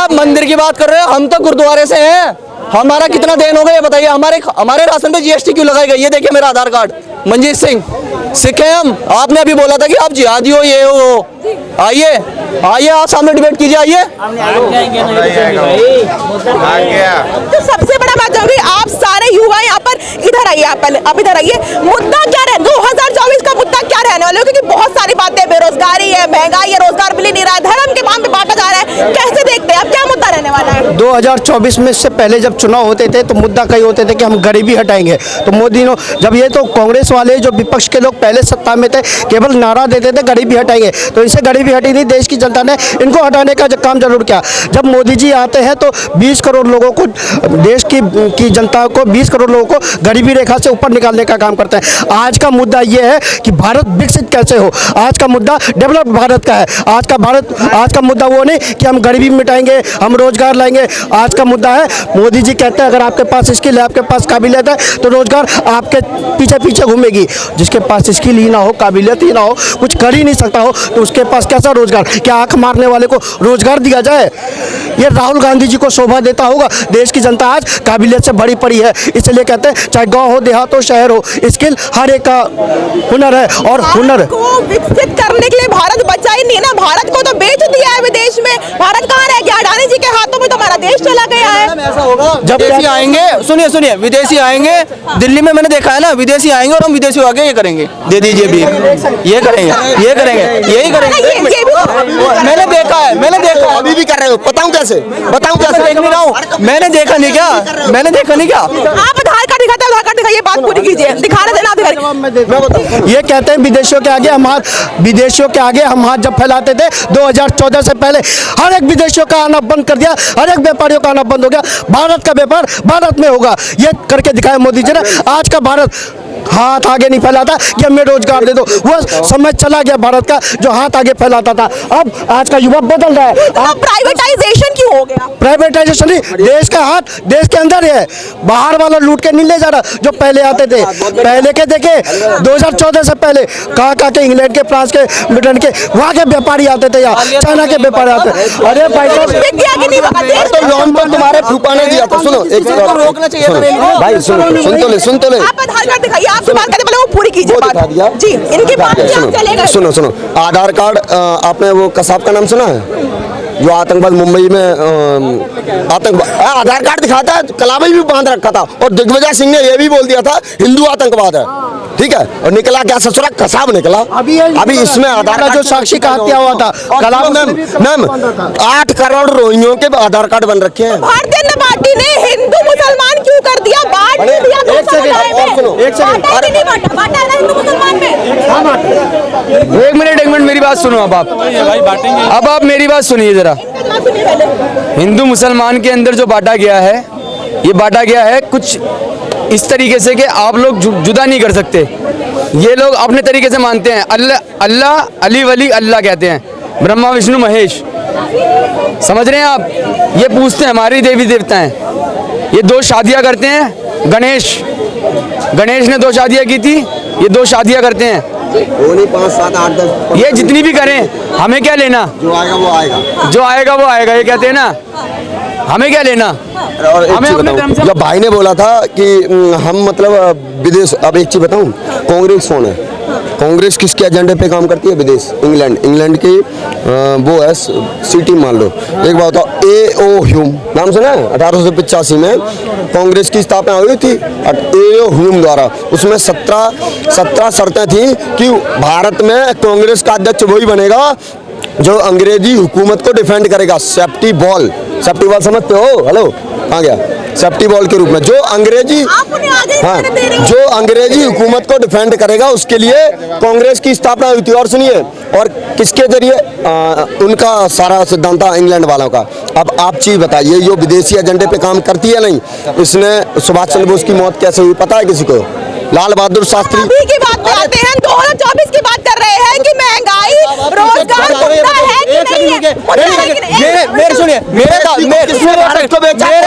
आप मंदिर की बात कर रहे हो, हम तो गुरुद्वारे से हैं। हमारा कितना देन हो गया ये बताइए। हमारे राशन पे जीएसटी क्यों लगाई गई? ये देखिए मेरा आधार कार्ड, मंजीत सिंह, सिख है हम। आपने अभी बोला था कि आप जिहादी हो, ये हो। आइए आइए, आप सामने डिबेट कीजिए, आइए। तो सबसे बड़ा बात होगी, आप सारे युवा यहाँ पर इधर आइए, आप इधर आइए। मुद्दा क्या रहे 2024 का मुद्दा क्या रहने वाला है? क्योंकि बहुत सारी बातें, बेरोजगारी है, महंगाई है, रोजगार मिल ही नहीं रहा है, धर्म के नाम पे बांटा जा रहा है। कैसे देखते हैं आप, क्या मुद्दा रहने वाला है? 2024 में से पहले जब चुनाव होते थे तो मुद्दा कई होते थे कि हम गरीबी हटाएंगे। तो मोदी ने जब ये तो कांग्रेस वाले जो विपक्ष के लोग पहले सत्ता में थे केवल नारा देते थे गरीबी हटाएंगे, तो इससे गरीबी हटी नहीं, देश की जनता ने इनको हटाने का काम जरूर किया। जब मोदी जी आते हैं तो 20 करोड़ लोगों को, देश की जनता को 20 करोड़ लोगों को गरीबी रेखा से ऊपर निकालने का काम करते हैं। आज का मुद्दा ये है कि भारत विकसित कैसे हो, आज का मुद्दा डेवलप भारत का है। आज का मुद्दा वो नहीं कि हम गरीबी मिटाएंगे, हम रोजगार लाएंगे। आज का मुद्दा है, मोदी जी कहते हैं अगर आपके पास स्किल है, आपके पास काबिलियत है तो रोजगार आपके पीछे पीछे घूमेगी। जिसके पास स्किल ही ना हो, काबिलियत ही ना हो, कुछ कर ही नहीं सकता हो, तो उसके पास कैसा रोजगार? क्या आंख मारने वाले को रोजगार दिया जाए? ये राहुल गांधी जी को शोभा देता होगा? देश की जनता आज काबिलियत से भरी पड़ी है, इसलिए कहते हैं चाहे गांव हो, देहात हो, शहर हो, स्किल हर एक का हुनर है। और हुनर को विकसित करने के लिए भारत बचा ही नहीं ना, भारत को तो बेच दिया है विदेश में। भारत कहाँ रह गया? अडानी जी के हाथों में तो हमारा देश चला गया है। ऐसा होगा जब विदेशी आएंगे, सुनिए, विदेशी आएंगे दिल्ली में, मैंने देखा है ना, विदेशी आएंगे और हम विदेशी आगे ये करेंगे, दे दीजिए भी, ये करेंगे, यही करेंगे। मैंने देखा है, अभी भी कर रहे हो, बताऊं कैसे देख नहीं रहा हूँ, मैंने देखा नहीं क्या? आप आधार कार्ड दिखाते हैं, आधार कार्ड दिखाइए, बात पूरी कीजिए, दिखाने देना दिखाइए। ये कहते हैं विदेशियों के आगे हम हाथ जब फैलाते थे 2014 से पहले, हर एक विदेशियों का आना बंद कर दिया, हर एक व्यापारियों का आना बंद हो गया। भारत का व्यापार भारत में होगा, ये करके दिखाया मोदी जी ने। आज का भारत हाथ आगे नहीं फैलाता कि हमें रोजगार दे दो, वो समय चला गया भारत का जो हाथ आगे फैलाता था। अब आज का युवा बदल रहा है। अब प्राइवेटाइजेशन क्यों हो गया? प्राइवेटाइजेशन नहीं, देश का हाथ देश के अंदर है, बाहर वाला लूट के नहीं ले जा रहा। जो पहले आते थे, पहले के देखे 2014 से पहले कहाँ के इंग्लैंड के, फ्रांस के, ब्रिटेन के, वहाँ के व्यापारी आते थे, यहाँ चाइना के व्यापारी आते। अरे भाई तुम्हारे फूफा ने दिया था। सुनो रोकना चाहिए भाई, सुन तो ले। आप आधार कार्ड दिखाइए, आपसे बात करने पहले वो पूरी कीजिए बात। जी, इनकी बात चलेगा। सुनो, आधार कार्ड, आपने वो कसाब का नाम सुना है जो आतंकवाद मुंबई में आधार कार्ड दिखाता है, कलाबाई भी बांध रखा था, और दिग्विजय सिंह ने यह भी बोल दिया था हिंदू आतंकवाद है, ठीक है, और निकला क्या? ससुरा कसाब निकला। अभी इसमें आधार कार्ड जो साक्षी का हत्या हुआ था, मैम 8 करोड़ रोहिंग्यों के आधार कार्ड बन रखे हैं। भारतीय जनता पार्टी ने हिंदू मुसलमान क्यों कर दिया? बांट दिया। एक मिनट मेरी बात सुनो। अब आप मेरी बात सुनिए जरा। हिंदू मुसलमान के अंदर जो बांटा गया है, ये बांटा गया है कुछ इस तरीके से कि आप लोग जुदा नहीं कर सकते। ये लोग अपने तरीके से मानते हैं, अल्लाह अली वली अल्लाह कहते हैं, ब्रह्मा विष्णु महेश, समझ रहे हैं आप? ये पूछते हैं हमारी देवी देवता हैं। ये 2 शादियां करते हैं। गणेश ने 2 शादियां की थी, ये 2 शादियां करते हैं। वो नहीं 5, 7, 8, 10 ये जितनी भी करें, हमें क्या लेना? जो आएगा वो आएगा, ये कहते हैं ना, हमें क्या लेना? और एक चीज बताऊं, जब भाई ने बोला था कि हम मतलब विदेश, अब एक चीज बताऊं, कांग्रेस कौन है? कांग्रेस किसके एजेंडे पे काम करती है? विदेश, इंग्लैंड की वो है सिटी, मान लो। एक बात बताओ, A.O. ह्यूम नाम सुना है? 1885 में कांग्रेस की स्थापना हुई थी A.O. ह्यूम द्वारा। उसमें 17 शर्तें थी कि भारत में कांग्रेस का अध्यक्ष वही बनेगा जो अंग्रेजी हुकूमत को डिफेंड करेगा। सेफ्टी बॉल समझते हो? हेलो, कहाँ गया? सेफ्टी बॉल के रूप में जो अंग्रेजी हुकूमत को डिफेंड करेगा, उसके लिए कांग्रेस की स्थापना हुई थी। और सुनिए, और किसके जरिए? उनका सारा सिद्धांत था इंग्लैंड वालों का। अब आप चीज बताइए, ये विदेशी एजेंडे पे काम करती है नहीं? इसने सुभाष चंद्र बोस की मौत कैसे हुई पता है किसी को? लाल बहादुर शास्त्री की बात पे आते हैं। 2024 की बात कर रहे हैं कि महंगाई, रोजगार मुद्दा है कि नहीं है? मेरे सुनिए,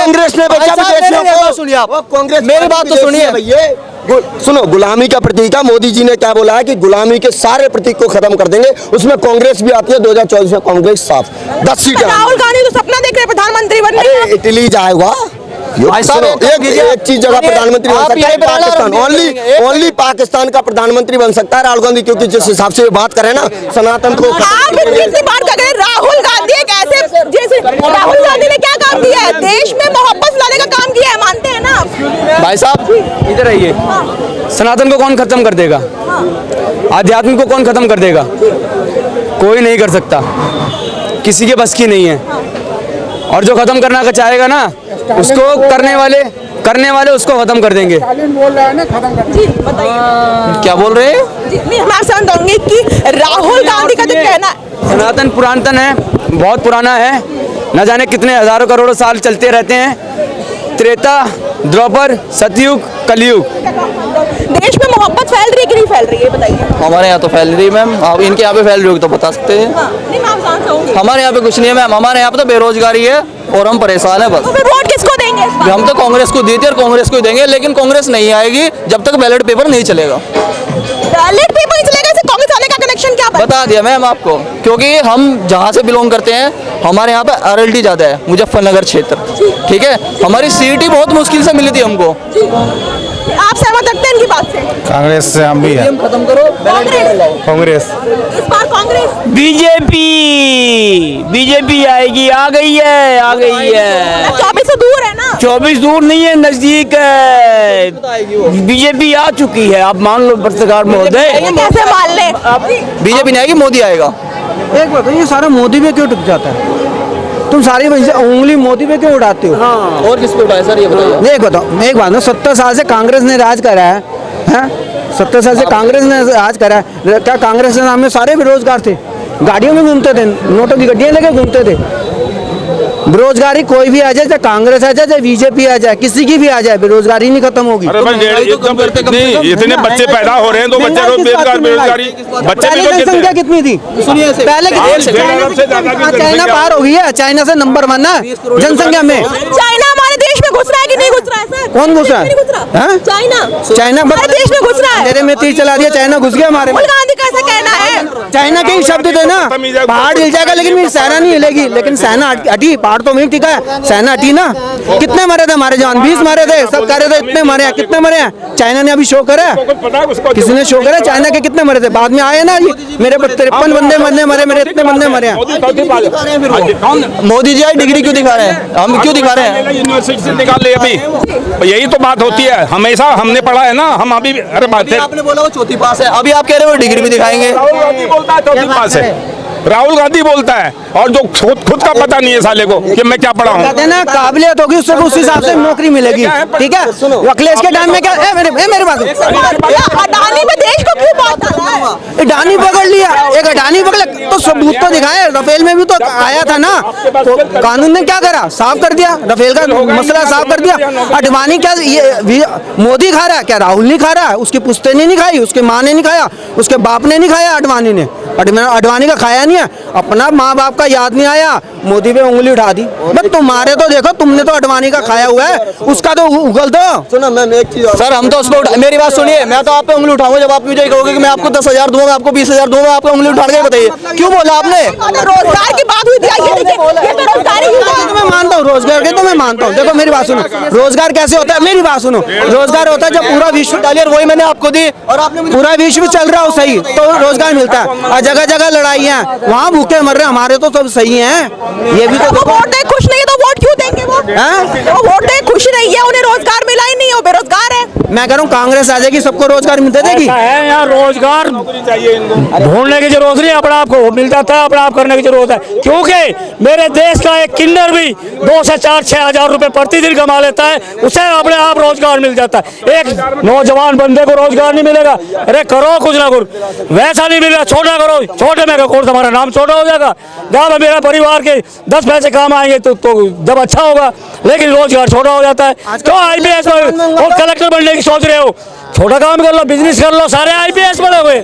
कांग्रेस ने बेचा विदेशियों को। सुनिए आप, कांग्रेस मेरी बात तो सुनिए। सुनो, गुलामी का प्रतीक है। मोदी जी ने क्या बोला है कि गुलामी के सारे प्रतीक को खत्म कर देंगे। उसमें कांग्रेस भी आती है। 2024 में कांग्रेस साफ 10 सीटें। राहुल गांधी तो सपना देख रहे हैं प्रधानमंत्री इटली जाएगा भाई साहब, एक चीज जगह प्रधानमंत्री बन आप सकता है, यहीं पे लड़ा पाकिस्तान। रहे हैं। ओनली पाकिस्तान का प्रधानमंत्री बन सकता है राहुल गांधी, क्योंकि जिस हिसाब से बात करें ना सनातन को। आप इनकी बात कर रहे हैं। राहुल गांधी एक ऐसे जैसे राहुल गांधी ने क्या काम किया है? देश में मोहब्बत लाने का काम किया है, मानते हैं ना भाई साहब इधर आइए। सनातन को कौन खत्म कर देगा? आध्यात्म को कौन खत्म कर देगा? कोई नहीं कर सकता, किसी के बस की नहीं है। और जो खत्म करना का चाहेगा ना, उसको करने वाले उसको खत्म कर देंगे। जी बताइए क्या बोल रहे हैं? जी नहीं, मैं आपसे बताऊंगी कि राहुल गांधी का जो कहना सनातन पुरातन है, बहुत पुराना है, न जाने कितने हजारों करोड़ों साल चलते रहते हैं। त्रेता, द्वापर, सतयुग, कलयुग। देश में मोहब्बत फैल रही है कि नहीं फैल रही है, बताइए। हमारे यहाँ तो फैल रही है मैम, आप इनके यहाँ पे फैल रही होगी तो बता सकते हैं। नहीं, मैं आपसे जानना चाहूंगी। हमारे यहाँ पे कुछ नहीं है मैम, हमारे यहाँ पे तो बेरोजगारी है और हम परेशान है बस। तो फिर वोट किसको देंगे इस बार? हम तो कांग्रेस को दी थी और कांग्रेस को ही देंगे, लेकिन कांग्रेस नहीं आएगी जब तक बैलेट पेपर नहीं चलेगा। बैलेट पेपर नहीं चलेगा, इससे कांग्रेस आने का कनेक्शन क्या बनता बता दिया मैम आपको, क्योंकि हम जहाँ से बिलोंग करते हैं हमारे यहाँ पे RLD ज़्यादा है, मुजफ्फरनगर क्षेत्र, ठीक है। हमारी सीट ही बहुत मुश्किल से मिली थी हमको। है? आप सहमत रखते हैं इनकी बात से? कांग्रेस से हम भी हैं। खत्म करो, कांग्रेस इस बार कांग्रेस बीजेपी आएगी, आ गई है। 24 से दूर है ना। 24 दूर नहीं है, नजदीक है। बीजेपी आ चुकी है, आप मान लो पत्रकार महोदय। ये कैसे मान ले? बीजेपी नहीं आएगी, मोदी आएगा। एक बात ये सारा मोदी पे क्यों टिक जाता है? तुम सारी उंगली मोदी पे क्यों उड़ाते हो? और किस पे उठाए सर ये बताइए। एक बताओ, एक बात ना, 70 साल से कांग्रेस ने राज करा है, हैं? 70 साल से कांग्रेस ने राज करा है। क्या कांग्रेस के नाम में सारे बेरोजगार थे? गाड़ियों में घूमते थे, नोटों की गड्डियां लेके घूमते थे। बेरोजगारी कोई भी आ जाए, चाहे कांग्रेस आ जाए, चाहे बीजेपी आ जाए, किसी की भी आ जाए, बेरोजगारी नहीं खत्म होगी। अरे भाई नहीं, इतने बच्चे पैदा हो रहे हैं तो बच्चे को बेरोजगारी बच्चे भी तो जनसंख्या कितनी थी पहले? चाइना पार हो गई है, चाइना से नंबर 1 है जनसंख्या में। चाइना हमारे देश में घुस रहा है कि नहीं घुस रहा है सर? कौन घुस रहा है? नहीं घुस रहा। हाँ? चाइना हमारे देश में घुस रहा है। तेरे में तीर चला दिया, चाइना घुस गया हमारे में। राहुल गांधी का ऐसा कहना है। चाइना के ही शब्द थे ना, पहाड़ हिल जाएगा लेकिन मेरी सेना नहीं हिलेगी। लेकिन सेना हटी, पहाड़ तो वहीं टिका है, सेना हटी ना। कितने मरे थे हमारे जवान? 20 मारे थे, सब कह रहे थे इतने मरे हैं, कितने मरे हैं? चाइना ने अभी शो करा है? किसी ने शो करा? चाइना के कितने मरे थे? बाद में आए ना, मेरे 53 बंदे मरे, मेरे इतने बंदे मरे हैं। मोदी जी आज डिग्री क्यों दिखा रहे हैं? हम क्यों दिखा रहे हैं? यूनिवर्सिटी से निकाल ले अभी, यही तो बात होती है। हमेशा हमने पढ़ा है ना, हम अभी अरे बात है। आपने बोला वो चौथी पास है, अभी आप कह रहे हो डिग्री भी दिखाएंगे। राहुल गांधी बोलता है चौथी पास है, राहुल गांधी बोलता है, और जो खुद का पता नहीं है साले को कि मैं क्या पढ़ा हूँ। कहते हैं ना, काबिलियत होगी उससे उस हिसाब से नौकरी मिलेगी, ठीक है। अखिलेश के टाइम में क्या मेरे पास अडानी में देश को क्यों बात कर रहा है? अडानी पकड़ लिया, एक अडानी पकड़ तो सबूत तो दिखाए। रफेल में भी तो आया था ना, तो कानून ने क्या करा? साफ कर दिया, रफेल का मसला साफ कर दिया। अडवाणी क्या ये मोदी खा रहा है क्या? राहुल नहीं खा रहा है, उसकी पुश्तैनी नहीं खाई, उसकी माँ ने नहीं खाया, उसके बाप ने नहीं खाया, अडवाणी ने अडवाणी का खाया नहीं है। अपना माँ बाप का याद नहीं आया, मोदी पे उंगली उठा दी। बस तुम्हारे तो देखो, तुमने तो अडवाणी का खाया हुआ है, उसका तो उगल दो। सुनो मैम एक चीज सर हम तो उस पर मेरी बात सुनिए, मैं तो आप पे उंगली उठाऊंगा जब आप मुझे कहोगे कि मैं आपको 10,000 दूंगा, मैं आपको 20,000 दूंगा, मैं आपको उंगली उठा के बताइए क्यों बोला आपने? रोजगार की बात हुई थी, ये देखिए, ये बेरोजगारी युवा है। तो मैं मानता हूँ रोजगार के, तो मैं मानता हूँ। देखो मेरी बात सुनो, रोजगार कैसे होता है? मेरी बात सुनो, रोजगार होता है जब पूरा विश्व डालिए, वही मैंने आपको दी और आपने मुझे पूरा विश्व चल रहा हो सही तो रोजगार मिलता है। और जगह जगह लड़ाई है, वहाँ भूखे मर रहे हैं, हमारे तो सब सही हैं। ये भी तो वो वोट दे खुश नहीं है तो वोट क्यों देंगे वो? हैं? वो वोट दे खुश नहीं है, उन्हें रोजगार मिला ही नहीं, वो बेरोजगार है। मैं कह रहा हूँ कांग्रेस आ जाएगी, सबको रोजगार दे देगी। है यहाँ रोजगार चाहिए इनको। ढूंढने की जरूरत नहीं, अपने आप को मिल जाता है, अपने आप करने की जरूरत है। क्योंकि मेरे देश का एक किन्नर भी 2 से 4-6 हजार रुपए प्रतिदिन कमा लेता है, उसे अपने आप रोजगार मिल जाता है। एक नौजवान बंदे को रोजगार नहीं मिलेगा, अरे करो कुछ ना कुछ, वैसा नहीं मिलेगा, छोटा करो, छोटे में कोर्स हमारा नाम छोटा हो जाएगा, जब मेरा परिवार के 10 पैसे काम आएंगे तो जब अच्छा होगा, लेकिन रोजगार छोटा हो जाता है। क्यों IPS और कलेक्टर बनने की सोच रहे हो? छोटा काम कर लो, बिजनेस कर लो, सारे IPS बने हुए।